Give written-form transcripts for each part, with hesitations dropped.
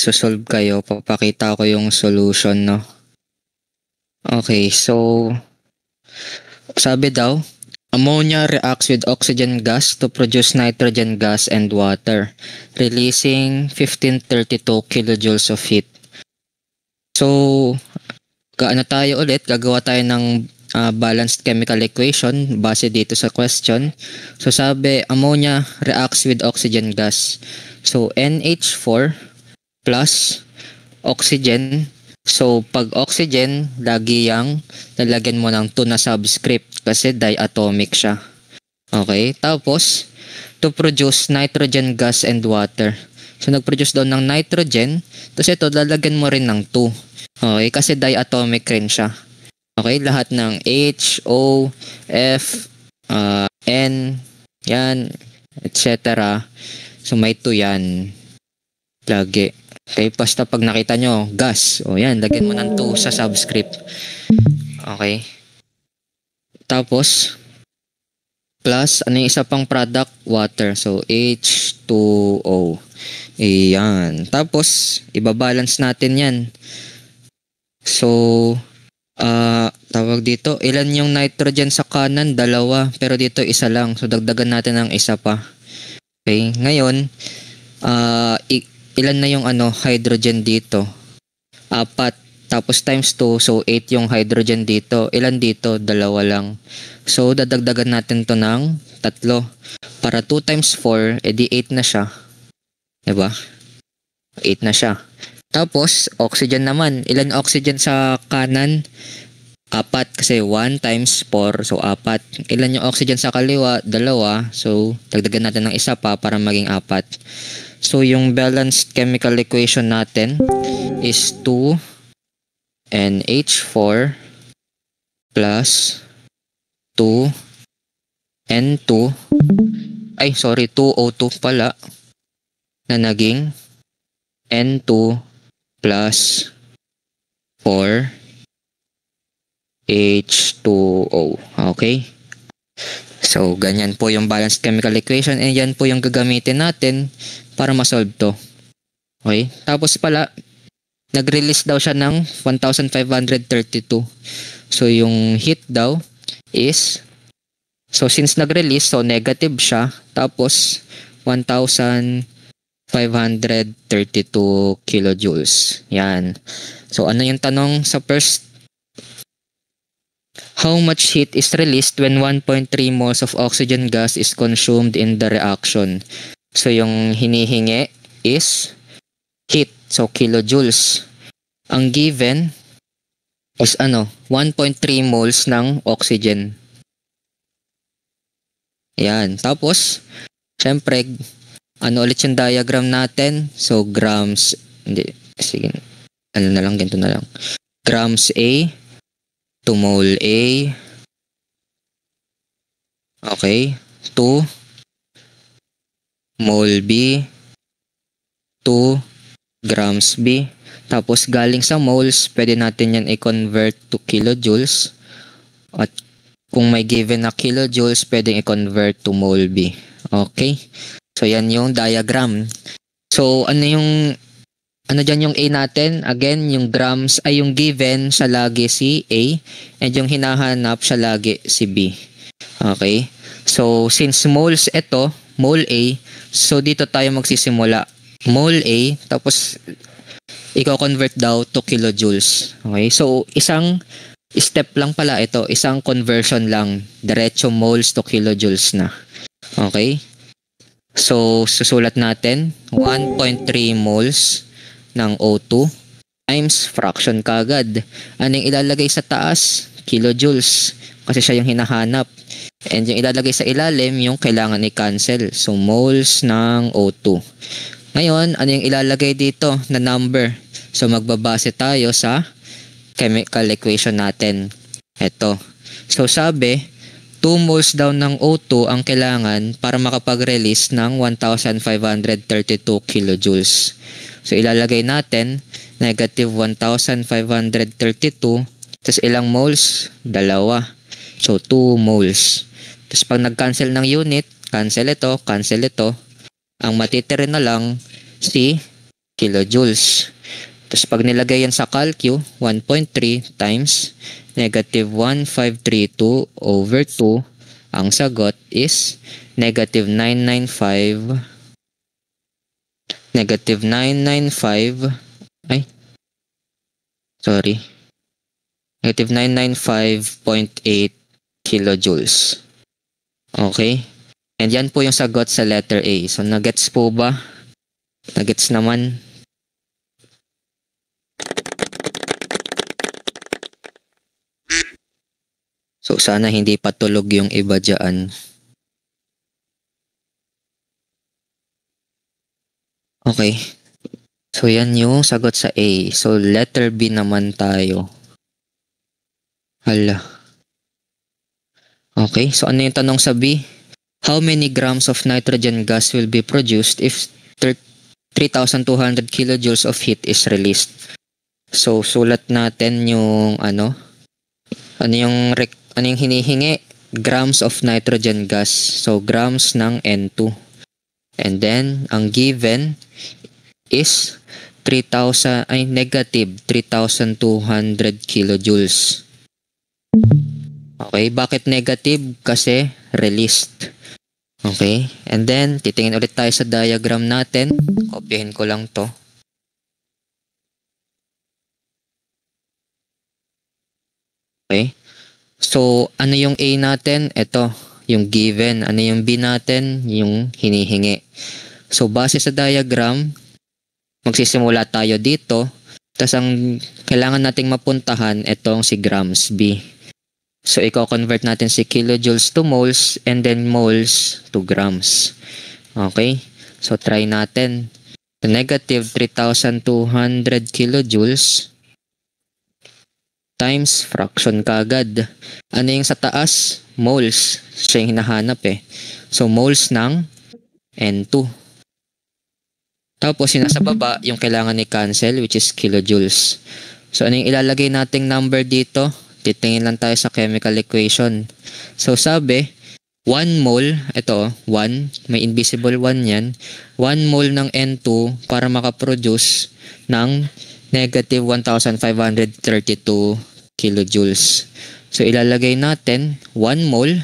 magsosolve kayo, papakita ko yung solution, no? Okay, so sabi daw, ammonia reacts with oxygen gas to produce nitrogen gas and water, releasing 1532 kilojoules of heat. So, gagawa tayo ng balanced chemical equation base dito sa question. So, sabi, ammonia reacts with oxygen gas. So, NH4 plus oxygen. So, pag oxygen, lagi yang lalagyan mo ng 2 na subscript kasi diatomic siya. Okay? Tapos, to produce nitrogen gas and water. So, nag-produce daw ng nitrogen. Tapos ito, lalagyan mo rin ng 2. Okay? Kasi diatomic rin siya. Okay? Lahat ng H, O, F, N, yan, etc. So, may 2 yan. Lagi. Okay, basta pag nakita nyo, gas. O yan, lagyan mo ng 2 sa subscript. Okay. Tapos, plus, ano yung isa pang product? Water. So, H2O. Ayan. Tapos, ibabalance natin yan. So, tawag dito, ilan yung nitrogen sa kanan? 2. Pero dito, isa lang. So, dagdagan natin ng isa pa. Okay. Ngayon, ilan na yung hydrogen dito? 4. Tapos times 2, so 8 yung hydrogen dito. Ilan dito? 2 lang. So, dadagdagan natin to ng 3. Para 2 times 4, edi 8 na siya. Diba? 8 na siya. Tapos, oxygen naman. Ilan oxygen sa kanan? 4 kasi 1 times 4, so 4. Ilan yung oxygen sa kaliwa? 2. So, dagdagan natin ng isa pa para maging 4. So, yung balanced chemical equation natin is 2NH4 plus 2N2 2O2 pala na naging N2 plus 4H2O. Okay? So, ganyan po yung balanced chemical equation and yan po yung gagamitin natin para ma-solve to. Okay? Tapos pala, nag-release daw siya ng 1,532. So, yung heat daw is, so since nag-release, so negative siya. Tapos, 1,532 kilojoules. Yan. So, ano yung tanong sa first? How much heat is released when 1.3 moles of oxygen gas is consumed in the reaction? So, yung hinihingi is heat. So, kilojoules. Ang given is 1.3 moles ng oxygen. Yan. Tapos, syempre, ulit yung diagram natin? So, grams, ganito na lang. Grams A to mole A. Okay. To mole B to grams B. Tapos galing sa moles, pwede natin yan i-convert to kilojoules. At kung may given na kilojoules, pwede i-convert to mole B. Okay? So yan yung diagram. So dyan yung A natin? Again, yung grams ay yung given sa lagi si A and yung hinahanap sa lagi si B. Okay? So since moles ito, mole A, so dito tayo magsisimula. Mole A, tapos i-convert daw to kilojoules. Okay? So, isang step lang pala ito. Isang conversion lang. Diretso moles to kilojoules na. Okay? So, susulat natin 1.3 moles ng O2 times fraction kagad. Anong ilalagay sa taas? Kilojoules. Kasi siya yung hinahanap. And yung ilalagay sa ilalim, yung kailangan i-cancel. So, moles ng O2. Ngayon, ano yung ilalagay dito na number? So, magbabase tayo sa chemical equation natin. Ito. So, sabi, 2 moles daw ng O2 ang kailangan para makapag-release ng 1,532 kilojoules. So, ilalagay natin, negative 1,532. Tapos, ilang moles? 2. So, 2 moles. Tapos, pag nag-cancel ng unit, cancel ito. Ang matitira na lang si kilojoules. Tapos pag nilagay yan sa calcu, 1.3 times negative 1532 over 2, ang sagot is negative 995, negative 995.8 kilojoules. Okay? And yan po yung sagot sa letter A. So, nagets po ba? Nagets naman? So, sana hindi patulog yung iba dyan. Okay. So, yan yung sagot sa A. So, letter B naman tayo. Hala. Okay. So, ano yung tanong sa B? How many grams of nitrogen gas will be produced if 3,200 kilojoules of heat is released? So, sulat natin yung ano yung hinihingi? Grams of nitrogen gas. So, grams ng N2. And then, ang given is negative 3,200 kilojoules. Okay, bakit negative? Kasi released. Okay, and then, titingin ulit tayo sa diagram natin. Kopyahin ko lang to. Okay. So, ano yung A natin? Ito, yung given. Ano yung B natin? Yung hinihingi. So, base sa diagram, magsisimula tayo dito. Tapos, ang kailangan nating mapuntahan, itong si grams B. So, i-convert natin si kilojoules to moles and then moles to grams. Okay? So, try natin. So, negative 3,200 kilojoules times fraction kagad. Ano yung sa taas? Moles. Siya yung hinahanap eh. So, moles ng N2. Tapos, yung nasa baba, yung kailangan i-cancel, which is kilojoules. So, ano yung ilalagay nating number dito? Titingin lang tayo sa chemical equation. So, sabi, 1 mole, ito, 1, may invisible 1 yan. 1 mole ng N2 para makaproduce ng negative 1,532 kilojoules. So, ilalagay natin 1 mole.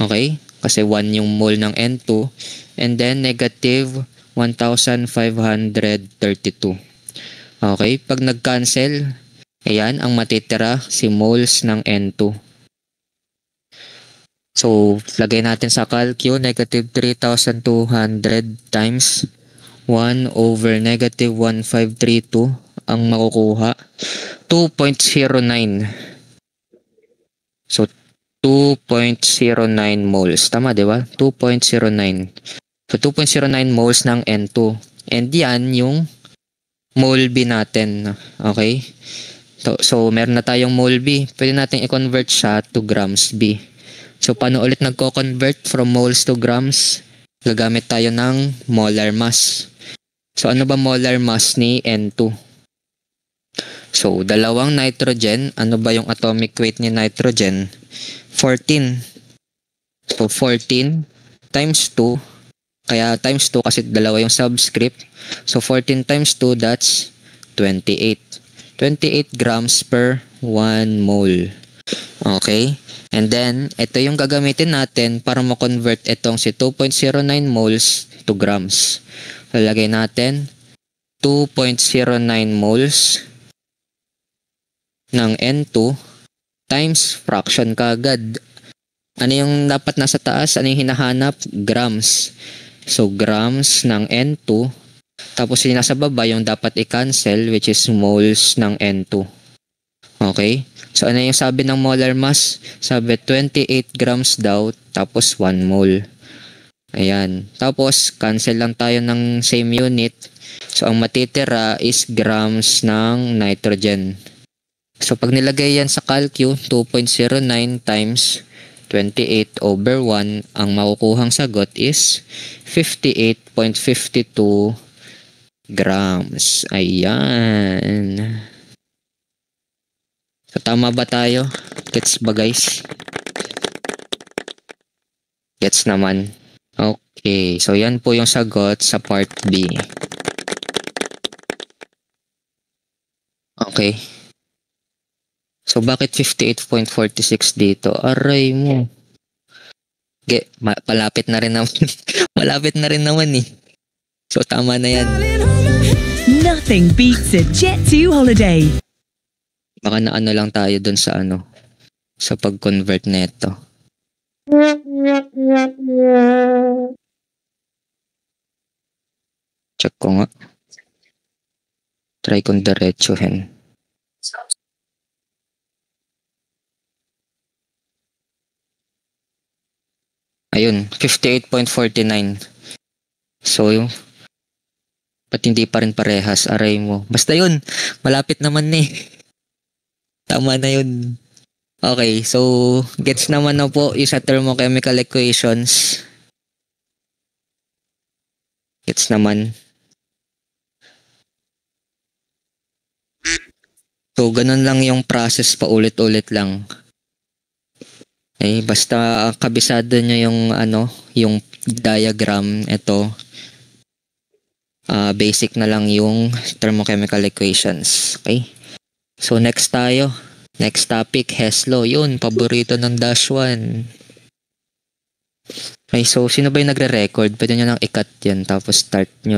Okay? Kasi 1 yung mole ng N2. And then, negative 1,532. Okay? Pag nag-cancel, ayan, ang matitira si moles ng N2. So, lagay natin sa calcu, negative 3,200 times 1 over negative 1,532 ang makukuha. 2.09. So, 2.09 moles. Tama, di ba? 2.09. So, 2.09 moles ng N2. And yan yung mole B natin. Okay? So, meron na tayong mole B. Pwede natin i-convert siya to grams B. So, paano ulit nagko-convert from moles to grams? Gagamit tayo ng molar mass. So, ano ba molar mass ni N2? So, dalawang nitrogen. Ano ba yung atomic weight ni nitrogen? 14. So, 14 times 2. Kaya times 2 kasi dalawa yung subscript. So, 14 times 2, that's 28. 28 grams per 1 mole. Okay? And then, ito yung gagamitin natin para ma-convert itong si 2.09 moles to grams. So, lagay natin 2.09 moles ng N2 times fraction kagad. Ano yung dapat nasa taas? Ano yung hinahanap? Grams. So, grams ng N2. Tapos yung nasa baba, yung dapat i-cancel, which is moles ng N2. Okay? So, ano yung sabi ng molar mass? Sabi, 28 grams daw, tapos 1 mole. Ayan. Tapos, cancel lang tayo ng same unit. So, ang matitira is grams ng nitrogen. So, pag nilagay yan sa calcu, 2.09 times 28 over 1, ang makukuhang sagot is 58.52 grams. Ayan. So, tama ba tayo? Gets ba, guys? Gets naman. Okay. So, yan po yung sagot sa part B. Okay. So, bakit 58.46 dito? Aray mo. Palapit na rin naman. Malapit na rin naman eh. So, tama na yan. Nothing beats a Jet2 holiday. Baka na ano lang tayo dun sa sa pag-convert neto. Check ko nga. Try kong diretsuhin. Ayun, 58.49. So, ba't hindi pa rin parehas? Aray mo. Basta yun, malapit naman eh. Tama na yun. Okay, so, gets naman na po yung sa thermochemical equations. Gets naman. So, ganun lang yung process, paulit-ulit lang. Eh, basta kabisado nyo yung yung diagram, ito. Basic na lang yung thermochemical equations. Okay? So, next tayo. Next topic, Hess law. Yun, paborito ng Dash 1. Okay, so, sino ba yung nagre-record? Pwede nyo lang i-cut yan, tapos start nyo.